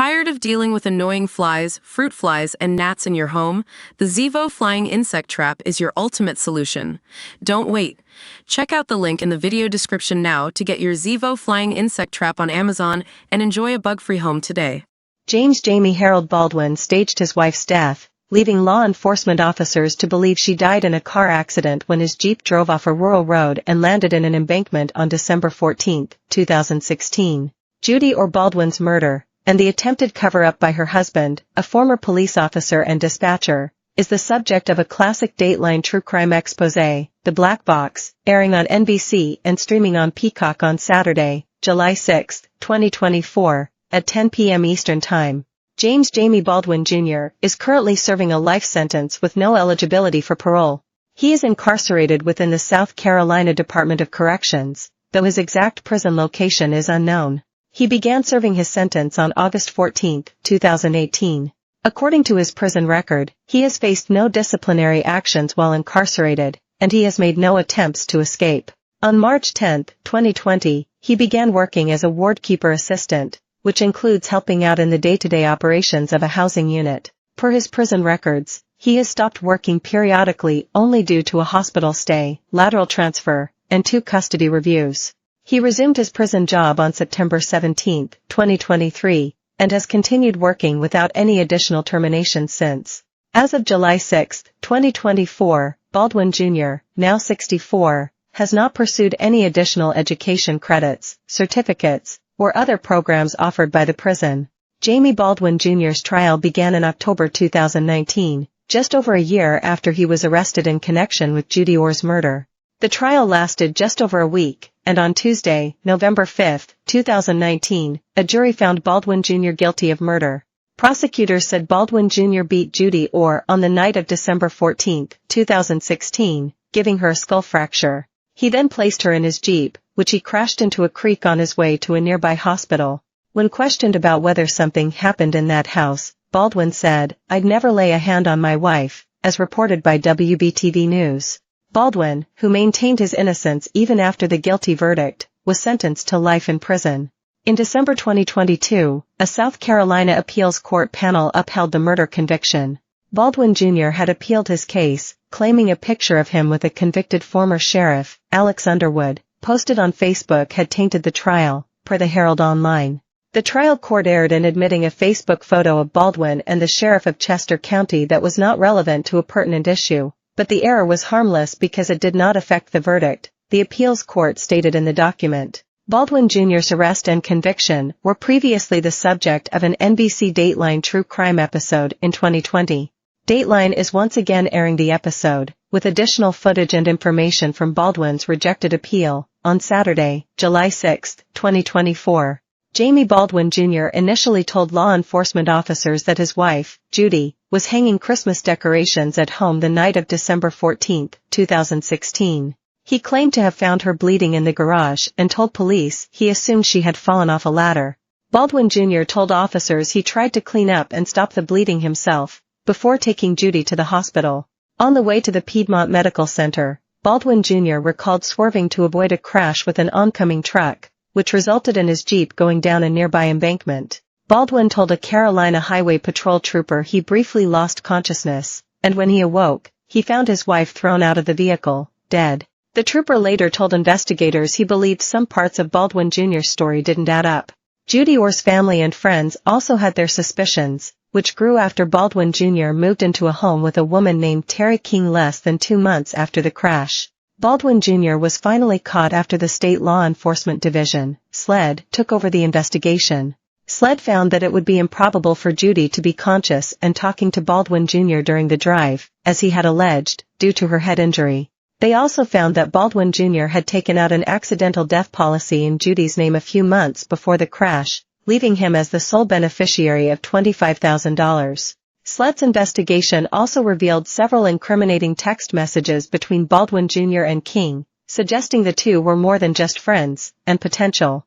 Tired of dealing with annoying flies, fruit flies, and gnats in your home? The Zevo Flying Insect Trap is your ultimate solution. Don't wait. Check out the link in the video description now to get your Zevo Flying Insect Trap on Amazon and enjoy a bug-free home today. James Jamie Harold Baldwin staged his wife's death, leaving law enforcement officers to believe she died in a car accident when his Jeep drove off a rural road and landed in an embankment on December 14, 2016. Judy Orr Baldwin's murder, and the attempted cover-up by her husband, a former police officer and dispatcher, is the subject of a classic Dateline true crime exposé, The Black Box, airing on NBC and streaming on Peacock on Saturday, July 6, 2024, at 10 p.m. Eastern Time. James Jamie Baldwin Jr. is currently serving a life sentence with no eligibility for parole. He is incarcerated within the South Carolina Department of Corrections, though his exact prison location is unknown. He began serving his sentence on August 14, 2018. According to his prison record, he has faced no disciplinary actions while incarcerated, and he has made no attempts to escape. On March 10, 2020, he began working as a wardkeeper assistant, which includes helping out in the day-to-day operations of a housing unit. Per his prison records, he has stopped working periodically only due to a hospital stay, lateral transfer, and 2 custody reviews. He resumed his prison job on September 17, 2023, and has continued working without any additional termination since. As of July 6, 2024, Baldwin Jr., now 64, has not pursued any additional education credits, certificates, or other programs offered by the prison. Jamie Baldwin Jr.'s trial began in October 2019, just over a year after he was arrested in connection with Judy Orr's murder. The trial lasted just over a week, and on Tuesday, November 5, 2019, a jury found Baldwin Jr. guilty of murder. Prosecutors said Baldwin Jr. beat Judy Orr on the night of December 14, 2016, giving her a skull fracture. He then placed her in his Jeep, which he crashed into a creek on his way to a nearby hospital. When questioned about whether something happened in that house, Baldwin said, "I'd never lay a hand on my wife," as reported by WBTV News. Baldwin, who maintained his innocence even after the guilty verdict, was sentenced to life in prison. In December 2022, a South Carolina appeals court panel upheld the murder conviction. Baldwin Jr. had appealed his case, claiming a picture of him with a convicted former sheriff, Alex Underwood, posted on Facebook had tainted the trial, per the Herald Online. The trial court erred in admitting a Facebook photo of Baldwin and the sheriff of Chester County that was not relevant to a pertinent issue, but the error was harmless because it did not affect the verdict, the appeals court stated in the document. Baldwin Jr.'s arrest and conviction were previously the subject of an NBC Dateline true crime episode in 2020. Dateline is once again airing the episode, with additional footage and information from Baldwin's rejected appeal, on Saturday, July 6, 2024. Jamie Baldwin Jr. initially told law enforcement officers that his wife, Judy, was hanging Christmas decorations at home the night of December 14, 2016. He claimed to have found her bleeding in the garage and told police he assumed she had fallen off a ladder. Baldwin Jr. told officers he tried to clean up and stop the bleeding himself, before taking Judy to the hospital. On the way to the Piedmont Medical Center, Baldwin Jr. recalled swerving to avoid a crash with an oncoming truck, which resulted in his Jeep going down a nearby embankment. Baldwin told a Carolina Highway Patrol trooper he briefly lost consciousness, and when he awoke, he found his wife thrown out of the vehicle, dead. The trooper later told investigators he believed some parts of Baldwin Jr.'s story didn't add up. Judy Orr's family and friends also had their suspicions, which grew after Baldwin Jr. moved into a home with a woman named Terry King less than 2 months after the crash. Baldwin Jr. was finally caught after the State Law Enforcement Division, SLED, took over the investigation. SLED found that it would be improbable for Judy to be conscious and talking to Baldwin Jr. during the drive, as he had alleged, due to her head injury. They also found that Baldwin Jr. had taken out an accidental death policy in Judy's name a few months before the crash, leaving him as the sole beneficiary of $25,000. SLED's investigation also revealed several incriminating text messages between Baldwin Jr. and King, suggesting the two were more than just friends, and potential